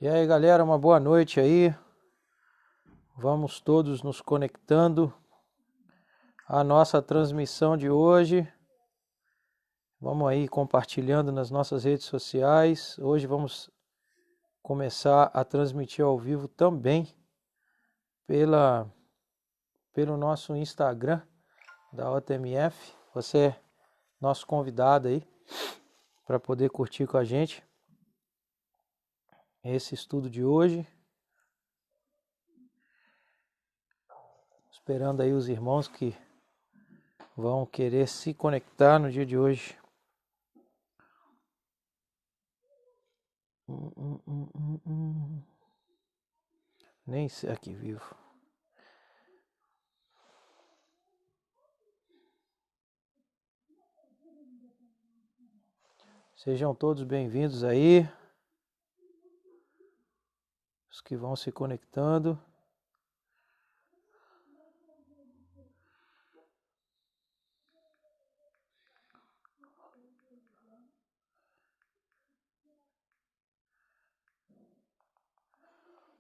E aí, galera, uma boa noite aí. Vamos todos nos conectando à nossa transmissão de hoje. Vamos aí compartilhando nas nossas redes sociais. Hoje vamos começar a transmitir ao vivo também pelo nosso Instagram da OTMF. Você é nosso convidado aí para poder curtir com a gente esse estudo de hoje. Esperando aí os irmãos que vão querer se conectar no dia de hoje. Nem sei aqui vivo. Sejam todos bem-vindos aí. Os que vão se conectando.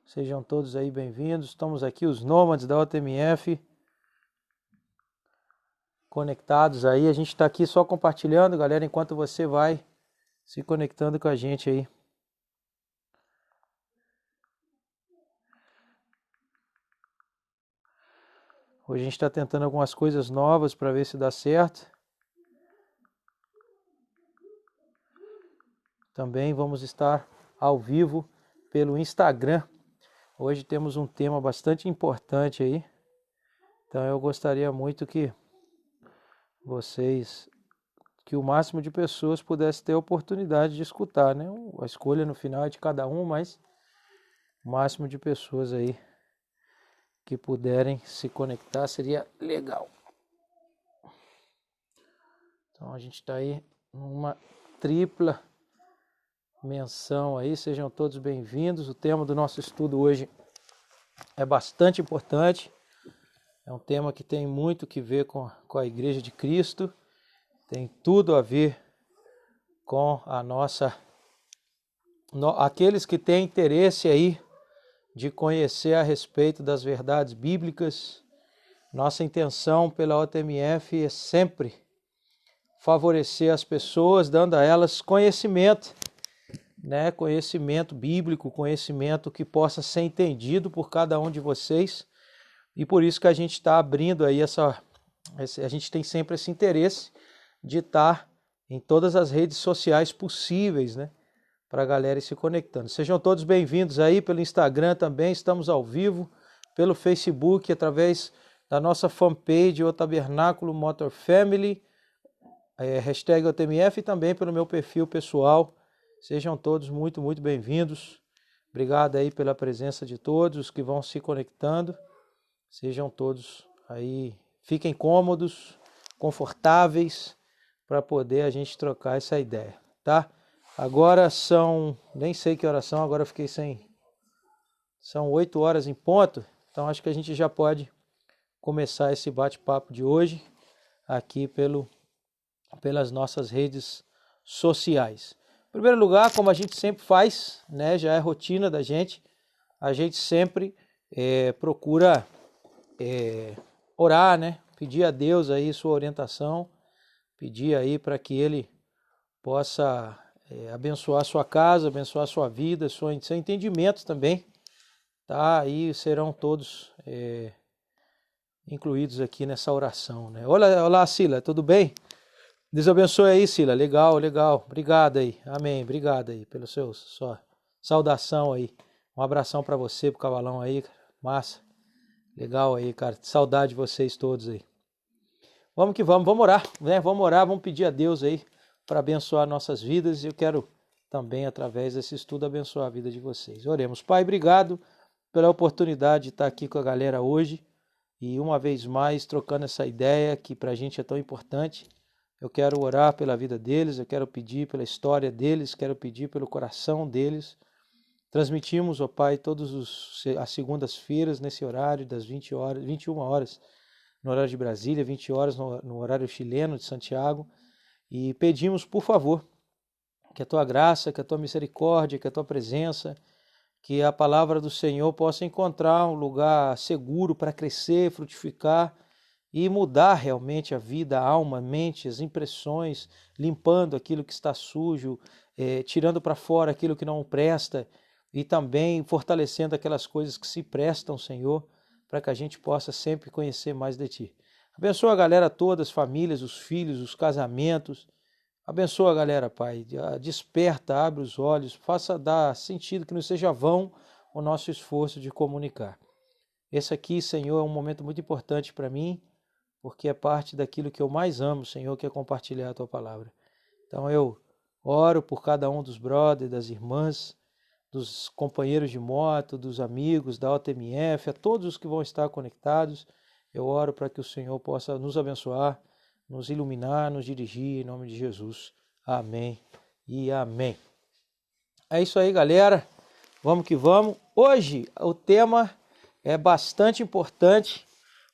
Sejam todos aí bem-vindos. Estamos aqui, os nômades da OTMF, conectados aí. A gente está aqui só compartilhando, galera, enquanto você vai se conectando com a gente aí. Hoje a gente está tentando algumas coisas novas para ver se dá certo. Também vamos estar ao vivo pelo Instagram. Hoje temos um tema bastante importante aí. Então eu gostaria muito que o máximo de pessoas pudesse ter a oportunidade de escutar, né? A escolha no final é de cada um, mas o máximo de pessoas aí que puderem se conectar seria legal. Então a gente está aí numa tripla menção aí, sejam todos bem-vindos. O tema do nosso estudo hoje é bastante importante, é um tema que tem muito que ver com a Igreja de Cristo, tem tudo a ver com aqueles que têm interesse aí de conhecer a respeito das verdades bíblicas. Nossa intenção pela OTMF é sempre favorecer as pessoas, dando a elas conhecimento, né? Conhecimento bíblico, conhecimento que possa ser entendido por cada um de vocês. E por isso que a gente está abrindo aí a gente tem sempre esse interesse de estar em todas as redes sociais possíveis, né? Para a galera ir se conectando. Sejam todos bem-vindos aí pelo Instagram também, estamos ao vivo, pelo Facebook, através da nossa fanpage, o Tabernáculo Motor Family, hashtag OTMF, e também pelo meu perfil pessoal. Sejam todos muito, muito bem-vindos. Obrigado aí pela presença de todos os que vão se conectando. Sejam todos aí, fiquem cômodos, confortáveis, para poder a gente trocar essa ideia, tá? Agora nem sei que horas são, agora eu fiquei são 8 horas em ponto, então acho que a gente já pode começar esse bate-papo de hoje aqui pelas nossas redes sociais. Em primeiro lugar, como a gente sempre faz, né, já é rotina da gente, a gente sempre procura orar, né, pedir a Deus aí sua orientação, pedir aí para que Ele possa abençoar a sua casa, abençoar a sua vida, seu entendimento também, tá? Aí serão todos incluídos aqui nessa oração, né? Olá, Sila, tudo bem? Deus abençoe aí, Sila. Legal, legal. Obrigado aí. Amém. Obrigado aí pela sua saudação aí. Um abração para você, pro Cavalão aí. Massa. Legal aí, cara. Saudade de vocês todos aí. Vamos que vamos orar, né? Vamos orar, vamos pedir a Deus aí para abençoar nossas vidas. E eu quero também, através desse estudo, abençoar a vida de vocês. Oremos. Pai, obrigado pela oportunidade de estar aqui com a galera hoje. E uma vez mais, trocando essa ideia que para a gente é tão importante. Eu quero orar pela vida deles, eu quero pedir pela história deles, quero pedir pelo coração deles. Transmitimos, ó Pai, as segundas-feiras nesse horário das 21 horas, no horário de Brasília, 20 horas no horário chileno de Santiago. E pedimos, por favor, que a Tua graça, que a Tua misericórdia, que a Tua presença, que a palavra do Senhor possa encontrar um lugar seguro para crescer, frutificar e mudar realmente a vida, a alma, a mente, as impressões, limpando aquilo que está sujo, tirando para fora aquilo que não presta e também fortalecendo aquelas coisas que se prestam, Senhor, para que a gente possa sempre conhecer mais de Ti. Abençoa a galera toda, as famílias, os filhos, os casamentos. Abençoa a galera, Pai. Desperta, abre os olhos, faça dar sentido que não seja vão o nosso esforço de comunicar. Esse aqui, Senhor, é um momento muito importante para mim, porque é parte daquilo que eu mais amo, Senhor, que é compartilhar a Tua palavra. Então eu oro por cada um dos brothers, das irmãs, dos companheiros de moto, dos amigos da OTMF, a todos os que vão estar conectados. Eu oro para que o Senhor possa nos abençoar, nos iluminar, nos dirigir, em nome de Jesus. Amém e amém. É isso aí, galera. Vamos que vamos. Hoje o tema é bastante importante,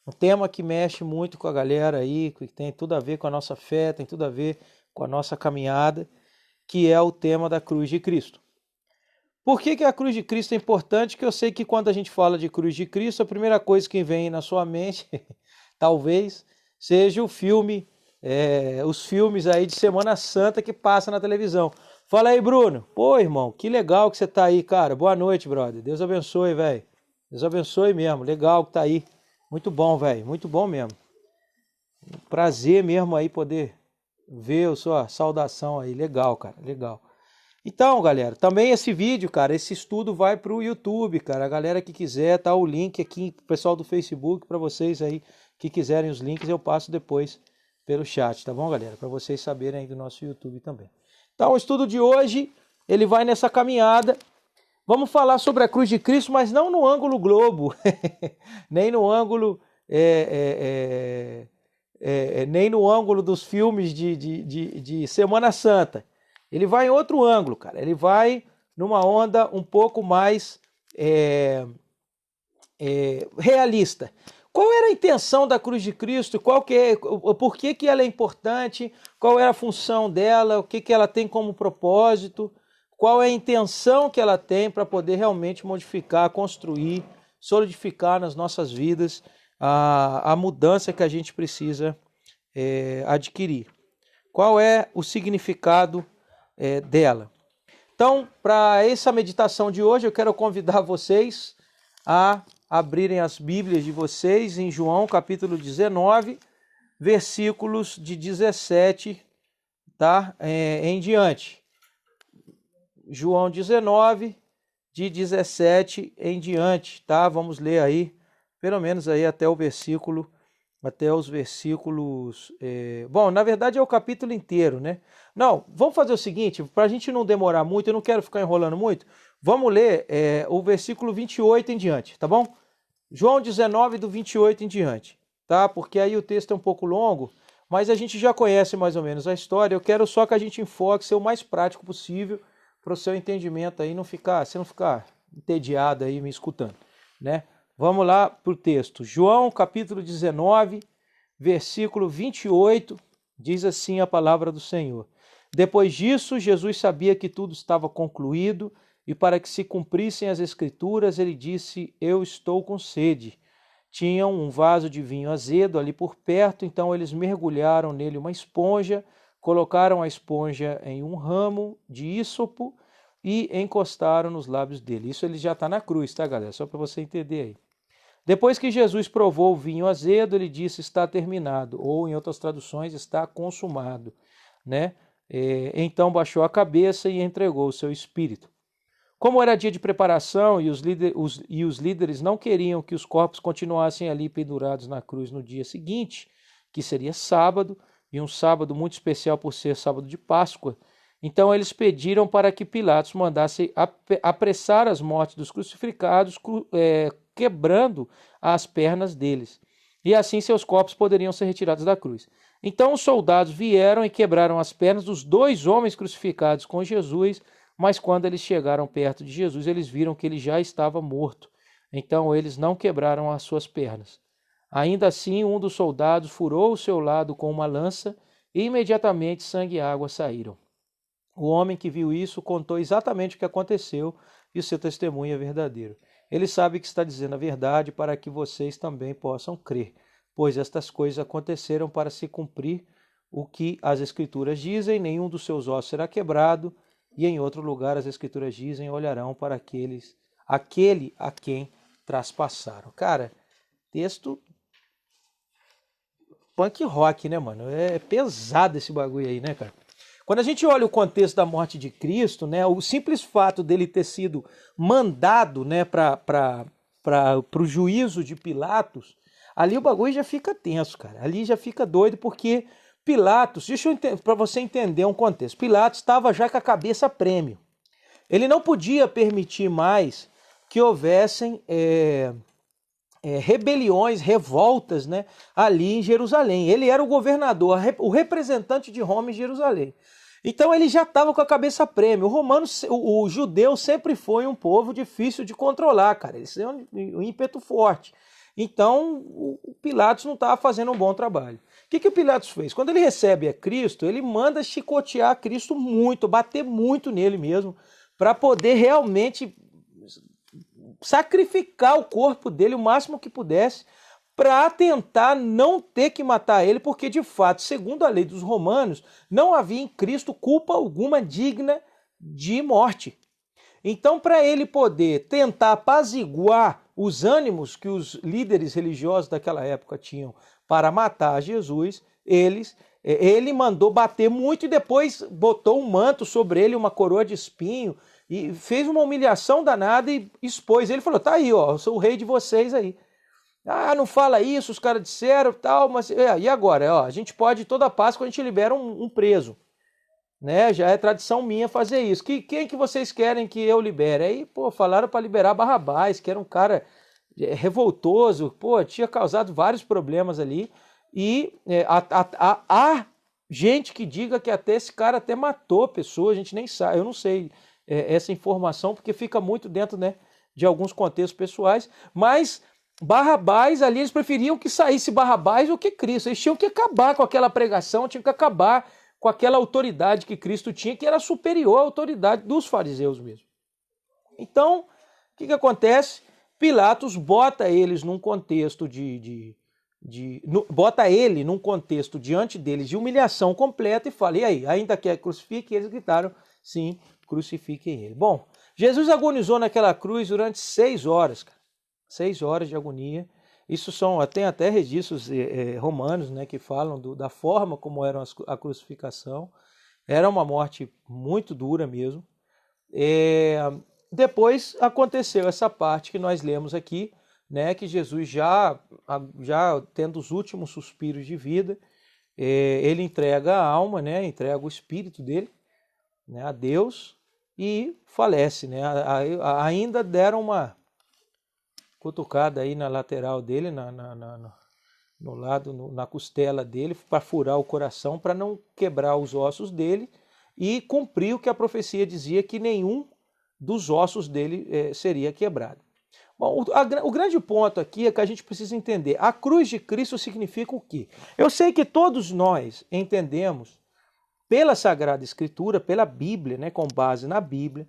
um tema que mexe muito com a galera aí, que tem tudo a ver com a nossa fé, tem tudo a ver com a nossa caminhada, que é o tema da cruz de Cristo. Por que a cruz de Cristo é importante? Que eu sei que quando a gente fala de cruz de Cristo, a primeira coisa que vem na sua mente, talvez, seja o filme, os filmes aí de Semana Santa que passa na televisão. Fala aí, Bruno. Pô, irmão, que legal que você tá aí, cara. Boa noite, brother. Deus abençoe, velho. Deus abençoe mesmo. Legal que tá aí. Muito bom, velho. Muito bom mesmo. Prazer mesmo aí poder ver a sua saudação aí. Legal, cara. Legal. Então, galera, também esse vídeo, cara, esse estudo vai para o YouTube, cara. A galera que quiser, tá o link aqui pro pessoal do Facebook, para vocês aí que quiserem os links, eu passo depois pelo chat, tá bom, galera? Para vocês saberem aí do nosso YouTube também. Então, o estudo de hoje, ele vai nessa caminhada. Vamos falar sobre a cruz de Cristo, mas não no ângulo Globo, nem no ângulo nem no ângulo dos filmes de Semana Santa. Ele vai em outro ângulo, cara. Ele vai numa onda um pouco mais realista. Qual era a intenção da cruz de Cristo? Por que ela é importante? Qual é a função dela? O que ela tem como propósito? Qual é a intenção que ela tem para poder realmente modificar, construir, solidificar nas nossas vidas a mudança que a gente precisa adquirir? Qual é o significado dela? Então, para essa meditação de hoje, eu quero convidar vocês a abrirem as Bíblias de vocês em João capítulo 19, versículos de 17 em diante. João 19, de 17 em diante, tá? Vamos ler aí, pelo menos aí até os versículos. Bom, na verdade é o capítulo inteiro, né? Não, vamos fazer o seguinte, para a gente não demorar muito, eu não quero ficar enrolando muito, vamos ler o versículo 28 em diante, tá bom? João 19, do 28 em diante, tá? Porque aí o texto é um pouco longo, mas a gente já conhece mais ou menos a história, eu quero só que a gente enfoque, ser o mais prático possível, para o seu entendimento aí, você não ficar entediado aí me escutando, né? Vamos lá para o texto. João capítulo 19, versículo 28, diz assim a palavra do Senhor. Depois disso, Jesus sabia que tudo estava concluído e para que se cumprissem as Escrituras, ele disse, eu estou com sede. Tinham um vaso de vinho azedo ali por perto, então eles mergulharam nele uma esponja, colocaram a esponja em um ramo de ísopo e encostaram nos lábios dele. Isso ele já está na cruz, tá, galera? Só para você entender aí. Depois que Jesus provou o vinho azedo, ele disse, está terminado, ou em outras traduções, está consumado, né? Então baixou a cabeça e entregou o seu espírito. Como era dia de preparação e os líderes não queriam que os corpos continuassem ali pendurados na cruz no dia seguinte, que seria sábado, e um sábado muito especial por ser sábado de Páscoa, então eles pediram para que Pilatos mandasse apressar as mortes dos crucificados, quebrando as pernas deles. E assim seus corpos poderiam ser retirados da cruz. Então os soldados vieram e quebraram as pernas dos 2 homens crucificados com Jesus, mas quando eles chegaram perto de Jesus, eles viram que ele já estava morto. Então eles não quebraram as suas pernas. Ainda assim, um dos soldados furou o seu lado com uma lança e imediatamente sangue e água saíram. O homem que viu isso contou exatamente o que aconteceu e o seu testemunho é verdadeiro. Ele sabe que está dizendo a verdade para que vocês também possam crer, pois estas coisas aconteceram para se cumprir o que as Escrituras dizem, nenhum dos seus ossos será quebrado, e em outro lugar as Escrituras dizem, olharão para aquele a quem traspassaram. Cara, texto punk rock, né, mano? É pesado esse bagulho aí, né, cara? Quando a gente olha o contexto da morte de Cristo, né, o simples fato dele ter sido mandado, né, para o juízo de Pilatos, ali o bagulho já fica tenso, cara. Ali já fica doido, porque Pilatos, deixa eu para você entender um contexto. Pilatos estava já com a cabeça a prêmio. Ele não podia permitir mais que houvessem rebeliões, revoltas, né, ali em Jerusalém. Ele era o governador, o representante de Roma em Jerusalém. Então ele já estava com a cabeça a prêmio. O judeu sempre foi um povo difícil de controlar, cara. Eles têm um ímpeto forte. Então o Pilatos não estava fazendo um bom trabalho. O que o Pilatos fez? Quando ele recebe a Cristo, ele manda chicotear Cristo muito, bater muito nele mesmo, para poder realmente sacrificar o corpo dele o máximo que pudesse, para tentar não ter que matar ele, porque de fato, segundo a lei dos romanos, não havia em Cristo culpa alguma digna de morte. Então, para ele poder tentar apaziguar os ânimos que os líderes religiosos daquela época tinham para matar Jesus, ele mandou bater muito e depois botou um manto sobre ele, uma coroa de espinho, e fez uma humilhação danada e expôs. Ele falou, tá aí, ó, eu sou o rei de vocês aí. Ah, não fala isso, os caras disseram tal, mas e agora? Ó, a gente pode, toda Páscoa a gente libera um preso. Né? Já é tradição minha fazer isso. Quem que vocês querem que eu libere? Aí, pô, falaram para liberar Barrabás, que era um cara revoltoso, pô, tinha causado vários problemas ali. E há gente que diga que até esse cara até matou pessoas, a gente nem sabe, eu não sei essa informação, porque fica muito dentro, né, de alguns contextos pessoais, mas Barrabás ali, eles preferiam que saísse Barrabás do que Cristo. Eles tinham que acabar com aquela pregação, tinham que acabar com aquela autoridade que Cristo tinha, que era superior à autoridade dos fariseus mesmo. Então, o que acontece? Pilatos bota eles num contexto bota ele num contexto diante deles de humilhação completa e fala, e aí, ainda quer crucifique? E eles gritaram, sim, crucifiquem ele. Bom, Jesus agonizou naquela cruz durante 6 horas, cara. 6 horas de agonia. Isso tem até registros romanos, né, que falam da forma como era a crucificação. Era uma morte muito dura mesmo. Depois aconteceu essa parte que nós lemos aqui, né, que Jesus já tendo os últimos suspiros de vida, ele entrega a alma, né, entrega o espírito dele, né, a Deus e falece. Né, ainda deram uma cutucada aí na lateral dele, no lado, na costela dele, para furar o coração, para não quebrar os ossos dele e cumprir o que a profecia dizia, que nenhum dos ossos dele seria quebrado. Bom, o grande ponto aqui é que a gente precisa entender, a cruz de Cristo significa o quê? Eu sei que todos nós entendemos, pela Sagrada Escritura, pela Bíblia, né, com base na Bíblia,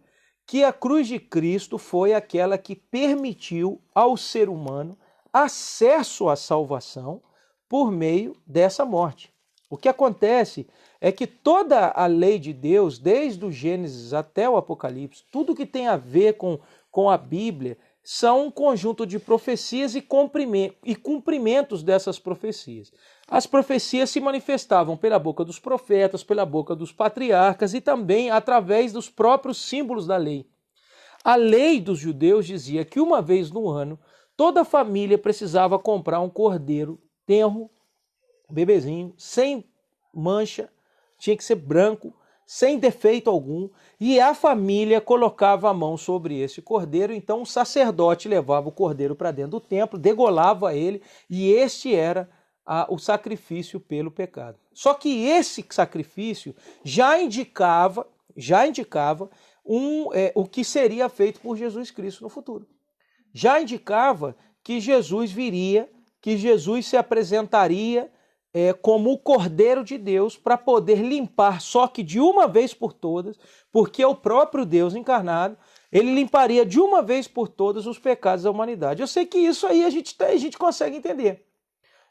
que a cruz de Cristo foi aquela que permitiu ao ser humano acesso à salvação por meio dessa morte. O que acontece é que toda a lei de Deus, desde o Gênesis até o Apocalipse, tudo que tem a ver com a Bíblia, são um conjunto de profecias e cumprimentos dessas profecias. As profecias se manifestavam pela boca dos profetas, pela boca dos patriarcas e também através dos próprios símbolos da lei. A lei dos judeus dizia que uma vez no ano, toda a família precisava comprar um cordeiro tenro, bebezinho, sem mancha, tinha que ser branco, sem defeito algum, e a família colocava a mão sobre esse cordeiro, então o sacerdote levava o cordeiro para dentro do templo, degolava ele, e este era o sacrifício pelo pecado. Só que esse sacrifício já indicava o que seria feito por Jesus Cristo no futuro. Já indicava que Jesus viria, que Jesus se apresentaria como o Cordeiro de Deus para poder limpar, só que de uma vez por todas, porque o próprio Deus encarnado, ele limparia de uma vez por todas os pecados da humanidade. Eu sei que isso aí a gente consegue entender.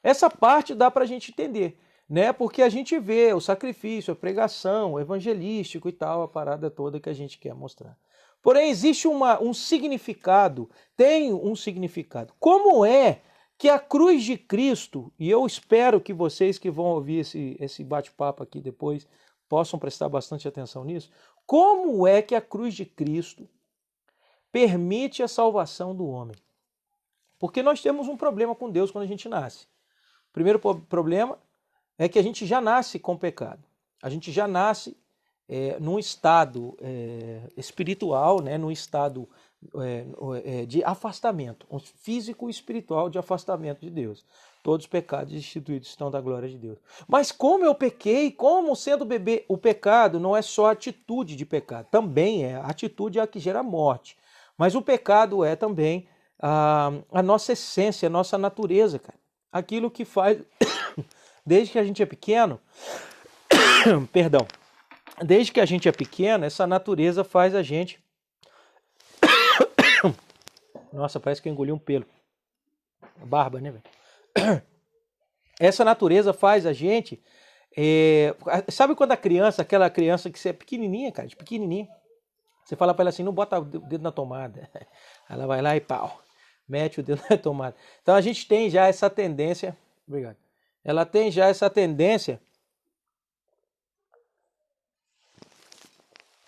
Essa parte dá para a gente entender, né? Porque a gente vê o sacrifício, a pregação, o evangelístico e tal, a parada toda que a gente quer mostrar. Porém, existe um significado, tem um significado. Como é que a cruz de Cristo, e eu espero que vocês que vão ouvir esse bate-papo aqui depois possam prestar bastante atenção nisso, como é que a cruz de Cristo permite a salvação do homem? Porque nós temos um problema com Deus quando a gente nasce. O primeiro problema é que a gente já nasce com pecado. A gente já nasce num estado espiritual, né, num estado de afastamento, um físico e espiritual de afastamento de Deus. Todos os pecados destituídos estão da glória de Deus. Mas como eu pequei, como sendo bebê, o pecado não é só atitude de pecado, também é. A atitude é a que gera morte. Mas o pecado é também a nossa essência, a nossa natureza, cara. Aquilo que faz, desde que a gente é pequeno, perdão, desde que a gente é pequeno, essa natureza faz a gente... Nossa, parece que eu engoli um pelo. Barba, né, velho? Essa natureza faz a gente... Sabe quando aquela criança que você é pequenininha, cara, de pequenininha, você fala para ela assim, não bota o dedo na tomada. Ela vai lá e pau, mete o dedo na tomada. Então a gente tem já essa tendência... Obrigado. Ela tem já essa tendência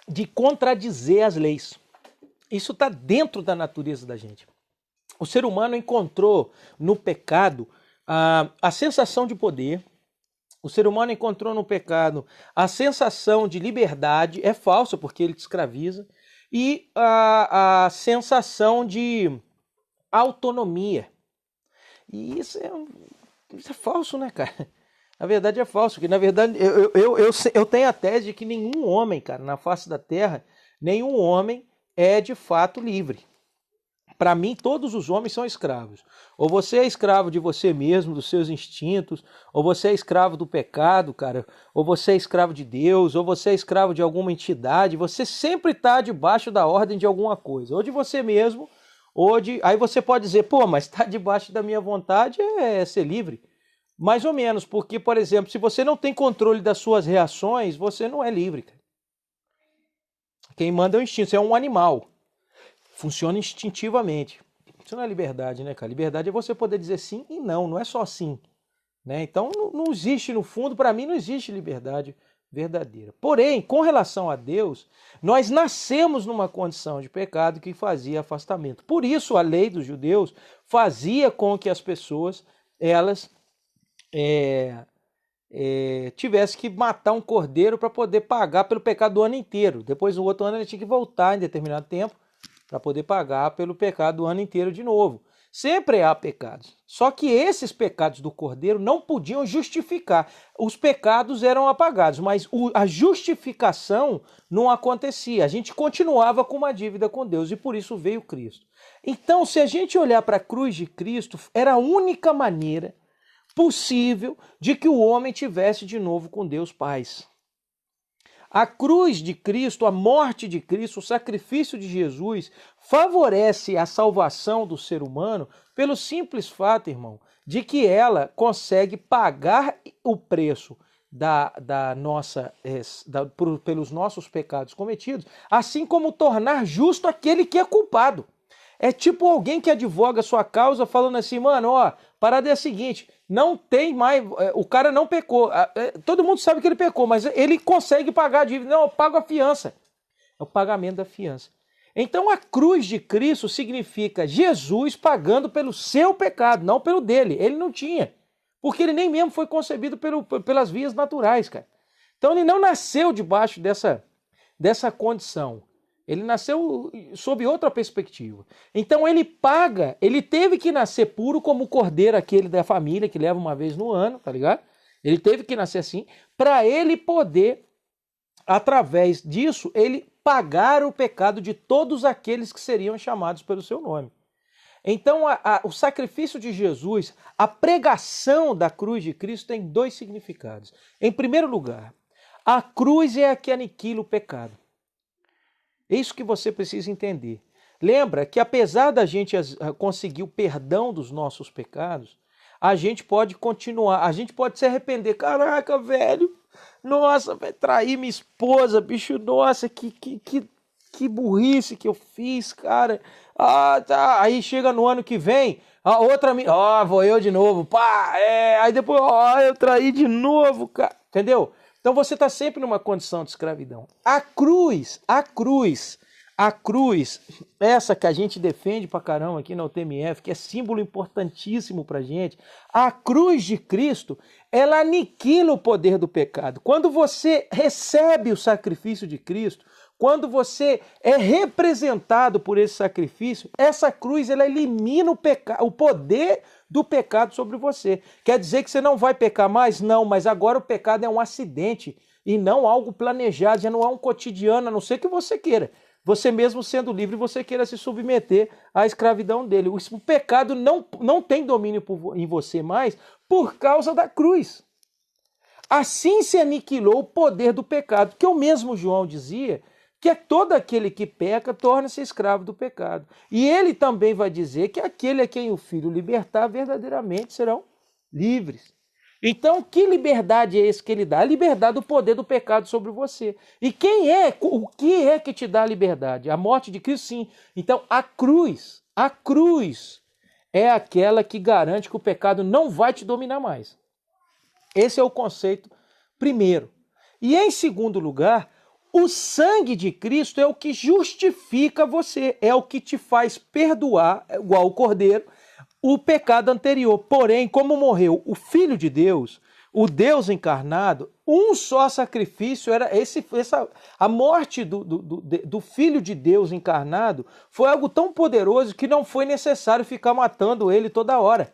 de contradizer as leis. Isso está dentro da natureza da gente. O ser humano encontrou no pecado a sensação de poder. O ser humano encontrou no pecado a sensação de liberdade. É falso porque ele te escraviza. E a sensação de autonomia. E isso é falso, né, cara? Na verdade é falso, porque na verdade eu tenho a tese de que nenhum homem, cara, na face da terra, nenhum homem é de fato livre. Para mim, todos os homens são escravos. Ou você é escravo de você mesmo, dos seus instintos, ou você é escravo do pecado, cara, ou você é escravo de Deus, ou você é escravo de alguma entidade, você sempre está debaixo da ordem de alguma coisa, ou de você mesmo, ou de... Aí você pode dizer, pô, mas está debaixo da minha vontade é ser livre. Mais ou menos, porque, por exemplo, se você não tem controle das suas reações, você não é livre, cara. Quem manda é o instinto, você é um animal. Funciona instintivamente. Isso não é liberdade, né, cara? Liberdade é você poder dizer sim e não, não é só sim. Né? Então, não existe, no fundo, para mim, não existe liberdade verdadeira. Porém, com relação a Deus, nós nascemos numa condição de pecado que fazia afastamento. Por isso, a lei dos judeus fazia com que as pessoas, elas... tivesse que matar um cordeiro para poder pagar pelo pecado do ano inteiro. Depois, no outro ano, ele tinha que voltar em determinado tempo para poder pagar pelo pecado do ano inteiro de novo. Sempre há pecados. Só que esses pecados do cordeiro não podiam justificar. Os pecados eram apagados, mas a justificação não acontecia. A gente continuava com uma dívida com Deus e por isso veio Cristo. Então, se a gente olhar para a cruz de Cristo, era a única maneira possível de que o homem tivesse de novo com Deus paz. A cruz de Cristo, a morte de Cristo, o sacrifício de Jesus favorece a salvação do ser humano pelo simples fato, irmão, de que ela consegue pagar o preço pelos nossos pecados cometidos, assim como tornar justo aquele que é culpado. É tipo alguém que advoga a sua causa falando assim, mano, ó, parada é a seguinte, não tem mais, o cara não pecou, todo mundo sabe que ele pecou, mas ele consegue pagar a dívida, não, eu pago a fiança, é o pagamento da fiança. Então a cruz de Cristo significa Jesus pagando pelo seu pecado, não pelo dele, ele não tinha, porque ele nem mesmo foi concebido pelas vias naturais, cara. Então ele não nasceu debaixo dessa condição. Ele nasceu sob outra perspectiva. Então ele paga, ele teve que nascer puro como o cordeiro aquele da família que leva uma vez no ano, tá ligado? Ele teve que nascer assim, para ele poder, através disso, ele pagar o pecado de todos aqueles que seriam chamados pelo seu nome. Então o sacrifício de Jesus, a pregação da cruz de Cristo tem dois significados. Em primeiro lugar, a cruz é a que aniquila o pecado. É isso que você precisa entender. Lembra que apesar da gente conseguir o perdão dos nossos pecados, a gente pode continuar, a gente pode se arrepender. Caraca, velho, nossa, vai trair minha esposa, bicho, nossa, que burrice que eu fiz, cara. Ah, tá. Aí chega no ano que vem, a outra me. Ó, vou eu de novo, pá, Aí depois, eu traí de novo, cara. Entendeu? Então você está sempre numa condição de escravidão. A cruz, essa que a gente defende pra caramba aqui na UTMF, que é símbolo importantíssimo pra gente, a cruz de Cristo, ela aniquila o poder do pecado. Quando você recebe o sacrifício de Cristo, quando você é representado por esse sacrifício, essa cruz ela elimina o poder do pecado sobre você. Quer dizer que você não vai pecar mais? Não, mas agora o pecado é um acidente e não algo planejado, já não é um cotidiano, a não ser que você queira. Você mesmo sendo livre, você queira se submeter à escravidão dele. O pecado não tem domínio em você mais por causa da cruz. Assim se aniquilou o poder do pecado, que o mesmo João dizia que todo aquele que peca torna-se escravo do pecado. E ele também vai dizer que aquele a quem o Filho libertar verdadeiramente serão livres. Então, que liberdade é esse que ele dá? A liberdade do poder do pecado sobre você. E o que é que te dá a liberdade? A morte de Cristo, sim. Então, a cruz é aquela que garante que o pecado não vai te dominar mais. Esse é o conceito primeiro. E em segundo lugar, o sangue de Cristo é o que justifica você, é o que te faz perdoar, igual o Cordeiro, o pecado anterior. Porém, como morreu o Filho de Deus, o Deus encarnado, um só sacrifício era a morte do Filho de Deus encarnado foi algo tão poderoso que não foi necessário ficar matando ele toda hora.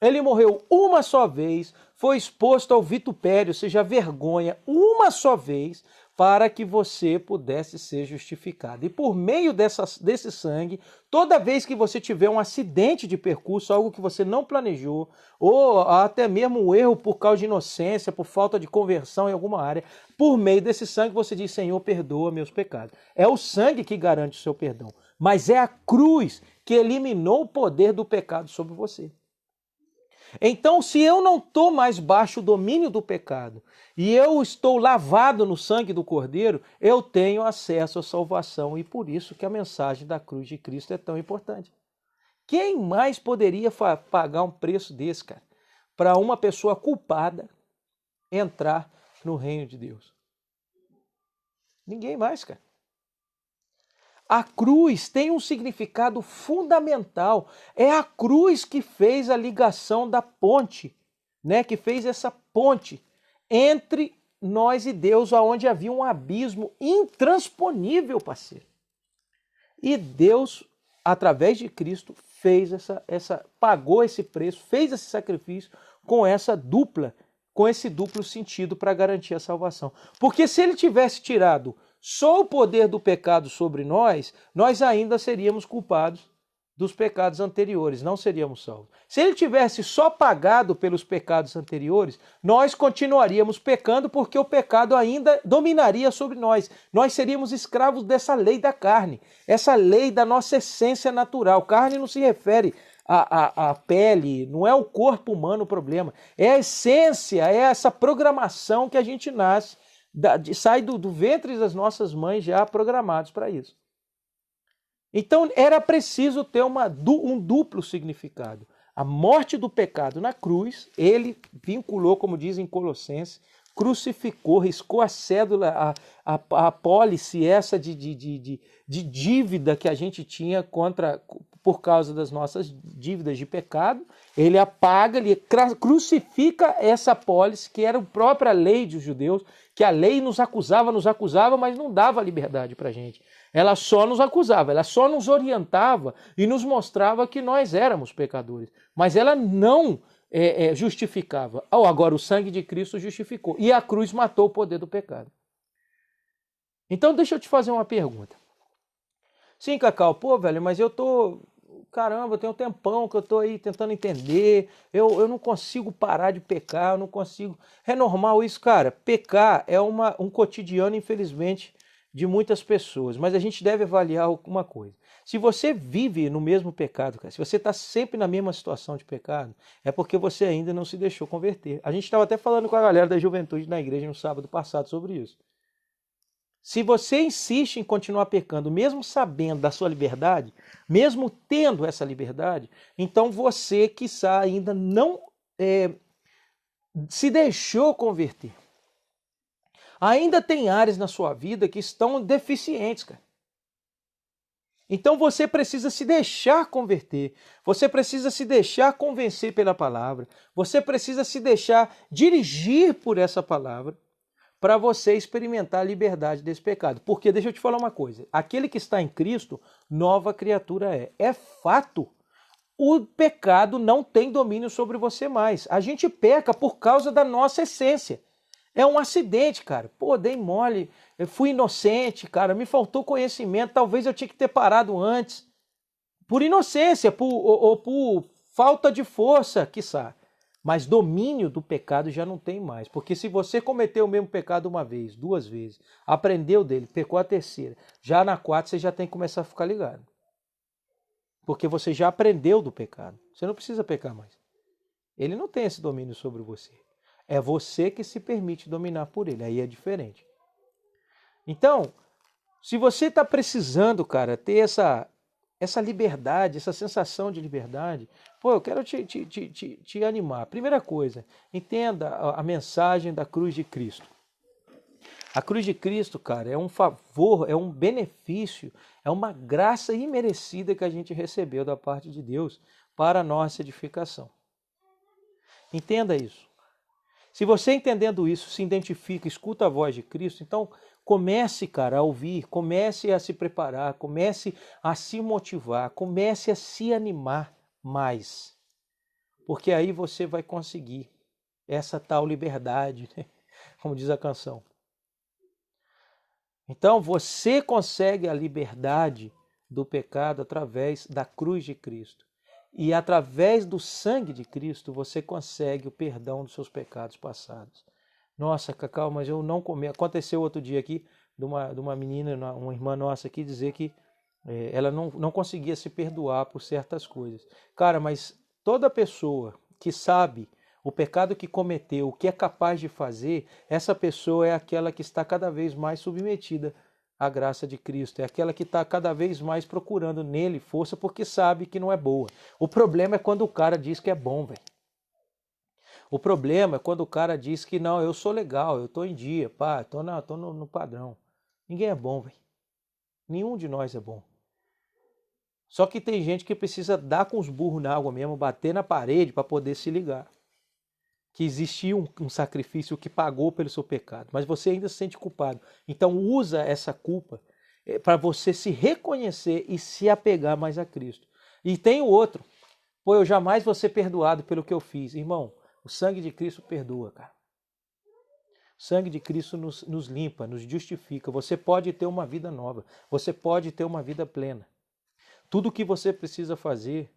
Ele morreu uma só vez, foi exposto ao vitupério, ou seja, a vergonha, uma só vez, para que você pudesse ser justificado. E por meio desse sangue, toda vez que você tiver um acidente de percurso, algo que você não planejou, ou até mesmo um erro por causa de inocência, por falta de conversão em alguma área, por meio desse sangue você diz, Senhor, perdoa meus pecados. É o sangue que garante o seu perdão, mas é a cruz que eliminou o poder do pecado sobre você. Então, se eu não estou mais baixo o domínio do pecado e eu estou lavado no sangue do Cordeiro, eu tenho acesso à salvação e por isso que a mensagem da cruz de Cristo é tão importante. Quem mais poderia pagar um preço desse, cara, para uma pessoa culpada entrar no reino de Deus? Ninguém mais, cara. A cruz tem um significado fundamental. É a cruz que fez a ligação da ponte, né? Que fez essa ponte entre nós e Deus, aonde havia um abismo intransponível, parceiro. E Deus, através de Cristo, fez pagou esse preço, fez esse sacrifício com esse duplo sentido para garantir a salvação. Porque se ele tivesse tirado só o poder do pecado sobre nós, nós ainda seríamos culpados dos pecados anteriores, não seríamos salvos. Se ele tivesse só pagado pelos pecados anteriores, nós continuaríamos pecando porque o pecado ainda dominaria sobre nós. Nós seríamos escravos dessa lei da carne, essa lei da nossa essência natural. Carne não se refere à pele, não é o corpo humano o problema, é a essência, é essa programação que a gente nasce, sai do ventre das nossas mães já programados para isso. Então era preciso ter um duplo significado. A morte do pecado na cruz, ele vinculou, como diz em Colossenses, crucificou, riscou a cédula, a apólice essa de dívida que a gente tinha por causa das nossas dívidas de pecado. Ele apaga, ele crucifica essa apólice, que era a própria lei dos judeus, que a lei nos acusava, mas não dava liberdade para a gente. Ela só nos acusava, ela só nos orientava e nos mostrava que nós éramos pecadores. Mas ela não justificava. Agora o sangue de Cristo justificou. E a cruz matou o poder do pecado. Então deixa eu te fazer uma pergunta. Sim, Cacau, velho, mas eu tô... Caramba, tem um tempão que eu tô aí tentando entender, eu não consigo parar de pecar, eu não consigo... É normal isso, cara. Pecar é um cotidiano, infelizmente, de muitas pessoas, mas a gente deve avaliar alguma coisa. Se você vive no mesmo pecado, cara, se você está sempre na mesma situação de pecado, é porque você ainda não se deixou converter. A gente estava até falando com a galera da juventude na igreja no sábado passado sobre isso. Se você insiste em continuar pecando, mesmo sabendo da sua liberdade, mesmo tendo essa liberdade, então você, quiçá, ainda não se deixou converter. Ainda tem áreas na sua vida que estão deficientes, cara. Então você precisa se deixar converter, você precisa se deixar convencer pela palavra, você precisa se deixar dirigir por essa palavra para você experimentar a liberdade desse pecado. Porque deixa eu te falar uma coisa, aquele que está em Cristo, nova criatura é. É fato, o pecado não tem domínio sobre você mais. A gente peca por causa da nossa essência. É um acidente, cara. Pô, dei mole, eu fui inocente, cara, me faltou conhecimento, talvez eu tinha que ter parado antes. Por inocência, ou por falta de força, quiçá. Mas domínio do pecado já não tem mais. Porque se você cometeu o mesmo pecado uma vez, duas vezes, aprendeu dele, pecou a terceira, já na quarta você já tem que começar a ficar ligado. Porque você já aprendeu do pecado. Você não precisa pecar mais. Ele não tem esse domínio sobre você. É você que se permite dominar por ele. Aí é diferente. Então, se você está precisando, cara, ter essa liberdade, essa sensação de liberdade, pô, eu quero te animar. Primeira coisa, entenda a mensagem da cruz de Cristo. A cruz de Cristo, cara, é um favor, é um benefício, é uma graça imerecida que a gente recebeu da parte de Deus para a nossa edificação. Entenda isso. Se você entendendo isso, se identifica, escuta a voz de Cristo, então comece, cara, a ouvir, comece a se preparar, comece a se motivar, comece a se animar mais. Porque aí você vai conseguir essa tal liberdade, né? Como diz a canção. Então você consegue a liberdade do pecado através da cruz de Cristo. E através do sangue de Cristo você consegue o perdão dos seus pecados passados. Nossa, Cacau, mas eu não comi. Aconteceu outro dia aqui de uma menina, uma irmã nossa aqui, dizer que ela não conseguia se perdoar por certas coisas. Cara, mas toda pessoa que sabe o pecado que cometeu, o que é capaz de fazer, essa pessoa é aquela que está cada vez mais submetida à graça de Cristo. É aquela que está cada vez mais procurando nele força porque sabe que não é boa. O problema é quando o cara diz que é bom, velho. O problema é quando o cara diz que não, eu sou legal, eu estou em dia, pá, tô no padrão. Ninguém é bom, velho. Nenhum de nós é bom. Só que tem gente que precisa dar com os burros na água mesmo, bater na parede para poder se ligar. Que existia um sacrifício que pagou pelo seu pecado, mas você ainda se sente culpado. Então usa essa culpa para você se reconhecer e se apegar mais a Cristo. E tem o outro. Pô, eu jamais vou ser perdoado pelo que eu fiz. Irmão, o sangue de Cristo perdoa, cara. O sangue de Cristo nos limpa, nos justifica. Você pode ter uma vida nova. Você pode ter uma vida plena. Tudo o que você precisa fazer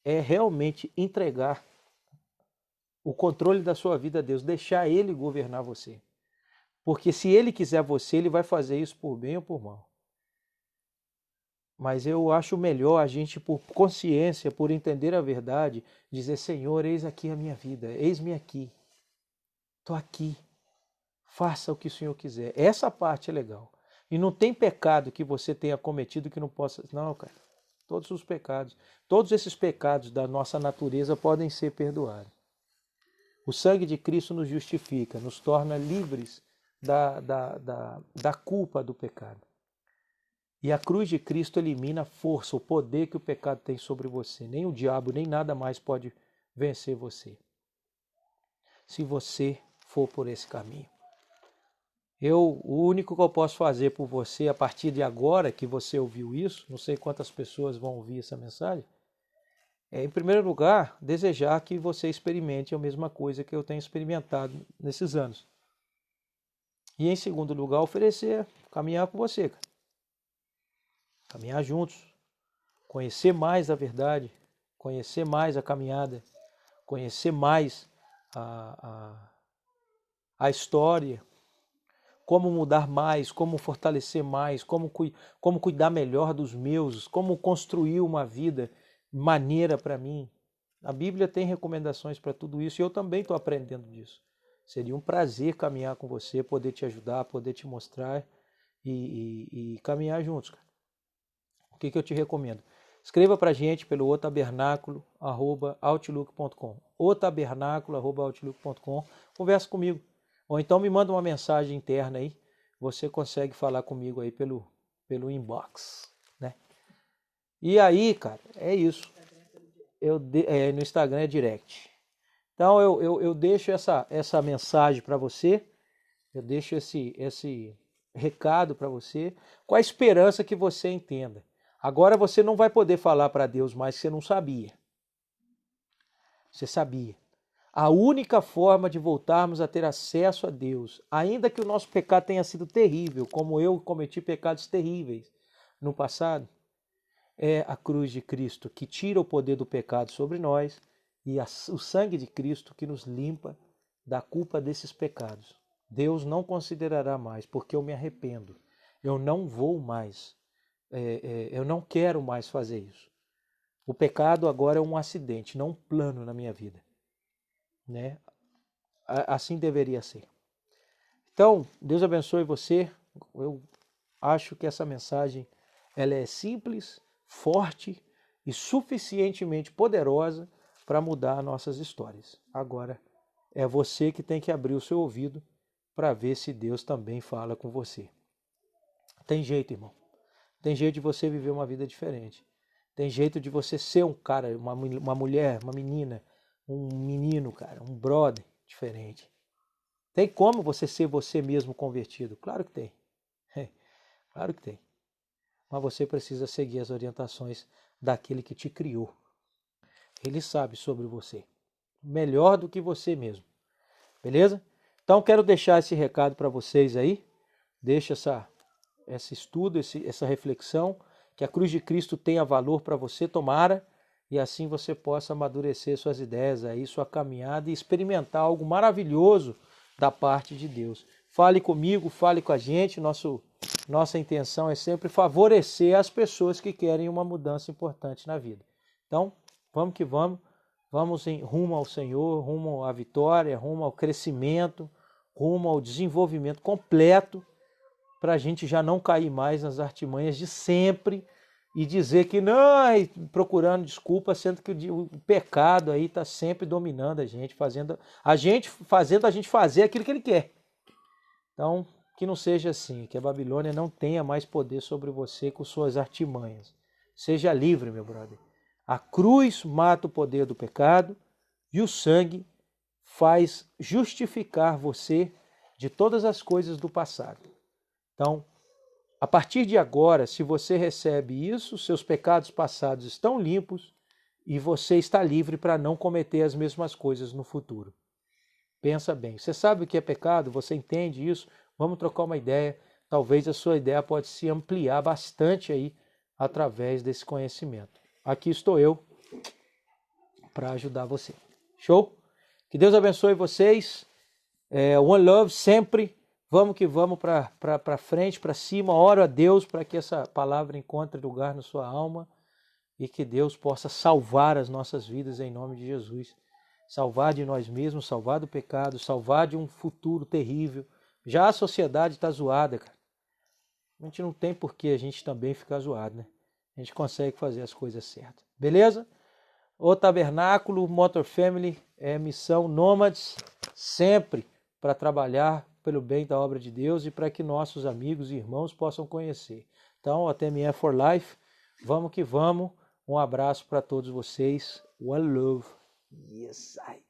é realmente entregar o controle da sua vida a Deus, deixar Ele governar você. Porque se Ele quiser você, Ele vai fazer isso por bem ou por mal. Mas eu acho melhor a gente, por consciência, por entender a verdade, dizer, Senhor, eis aqui a minha vida, eis-me aqui. Estou aqui. Faça o que o Senhor quiser. Essa parte é legal. E não tem pecado que você tenha cometido que não possa... Não, cara. Todos os pecados, todos esses pecados da nossa natureza podem ser perdoados. O sangue de Cristo nos justifica, nos torna livres da culpa do pecado. E a cruz de Cristo elimina a força, o poder que o pecado tem sobre você. Nem o diabo, nem nada mais pode vencer você. Se você for por esse caminho. O único que eu posso fazer por você, a partir de agora que você ouviu isso, não sei quantas pessoas vão ouvir essa mensagem, é, em primeiro lugar, desejar que você experimente a mesma coisa que eu tenho experimentado nesses anos. E em segundo lugar, oferecer, caminhar com você, cara. Caminhar juntos, conhecer mais a verdade, conhecer mais a caminhada, conhecer mais a história, como mudar mais, como fortalecer mais, como cuidar melhor dos meus, como construir uma vida maneira para mim. A Bíblia tem recomendações para tudo isso e eu também estou aprendendo disso. Seria um prazer caminhar com você, poder te ajudar, poder te mostrar e caminhar juntos. O que eu te recomendo? Escreva para a gente pelo otabernáculo@outlook.com, otabernáculo@outlook.com, conversa comigo. Ou então me manda uma mensagem interna aí, você consegue falar comigo aí pelo inbox, né? E aí, cara, é isso. No Instagram é direct. Então eu deixo essa mensagem para você, eu deixo esse recado para você, com a esperança que você entenda. Agora você não vai poder falar para Deus mais que você não sabia. Você sabia. A única forma de voltarmos a ter acesso a Deus, ainda que o nosso pecado tenha sido terrível, como eu cometi pecados terríveis no passado, é a cruz de Cristo, que tira o poder do pecado sobre nós, e o sangue de Cristo que nos limpa da culpa desses pecados. Deus não considerará mais, porque eu me arrependo. Eu não vou mais, eu não quero mais fazer isso. O pecado agora é um acidente, não um plano na minha vida, né? Assim deveria ser. Então, Deus abençoe você. Eu acho que essa mensagem ela é simples, forte e suficientemente poderosa para mudar nossas histórias. Agora, é você que tem que abrir o seu ouvido para ver se Deus também fala com você. Tem jeito, irmão. Tem jeito de você viver uma vida diferente. Tem jeito de você ser um cara, uma mulher, uma menina, um menino, cara, um brother diferente. Tem como você ser você mesmo convertido? Claro que tem. Claro que tem. Mas você precisa seguir as orientações daquele que te criou. Ele sabe sobre você. Melhor do que você mesmo. Beleza? Então quero deixar esse recado para vocês aí. Deixa esse estudo, essa reflexão. Que a cruz de Cristo tenha valor para você, tomara. E assim você possa amadurecer suas ideias aí, sua caminhada e experimentar algo maravilhoso da parte de Deus. Fale comigo, fale com a gente. Nossa intenção é sempre favorecer as pessoas que querem uma mudança importante na vida. Então, vamos que vamos. Vamos rumo ao Senhor, rumo à vitória, rumo ao crescimento, rumo ao desenvolvimento completo, para a gente já não cair mais nas artimanhas de sempre e dizer que não, procurando desculpa, sendo que o pecado aí está sempre dominando a gente fazendo a gente fazer aquilo que ele quer. Então, que não seja assim, que a Babilônia não tenha mais poder sobre você com suas artimanhas. Seja livre, meu brother. A cruz mata o poder do pecado e o sangue faz justificar você de todas as coisas do passado. Então, a partir de agora, se você recebe isso, seus pecados passados estão limpos e você está livre para não cometer as mesmas coisas no futuro. Pensa bem. Você sabe o que é pecado? Você entende isso? Vamos trocar uma ideia. Talvez a sua ideia pode se ampliar bastante aí através desse conhecimento. Aqui estou eu para ajudar você. Show? Que Deus abençoe vocês. One Love sempre. Vamos que vamos para frente, para cima. Oro a Deus para que essa palavra encontre lugar na sua alma e que Deus possa salvar as nossas vidas em nome de Jesus. Salvar de nós mesmos, salvar do pecado, salvar de um futuro terrível. Já a sociedade está zoada, cara. A gente não tem por que a gente também ficar zoado, né? A gente consegue fazer as coisas certas. Beleza? O Tabernáculo, Motor Family, missão Nômades, sempre para trabalhar pelo bem da obra de Deus e para que nossos amigos e irmãos possam conhecer. Então, a TME for Life, vamos que vamos. Um abraço para todos vocês. One love. Yes, I.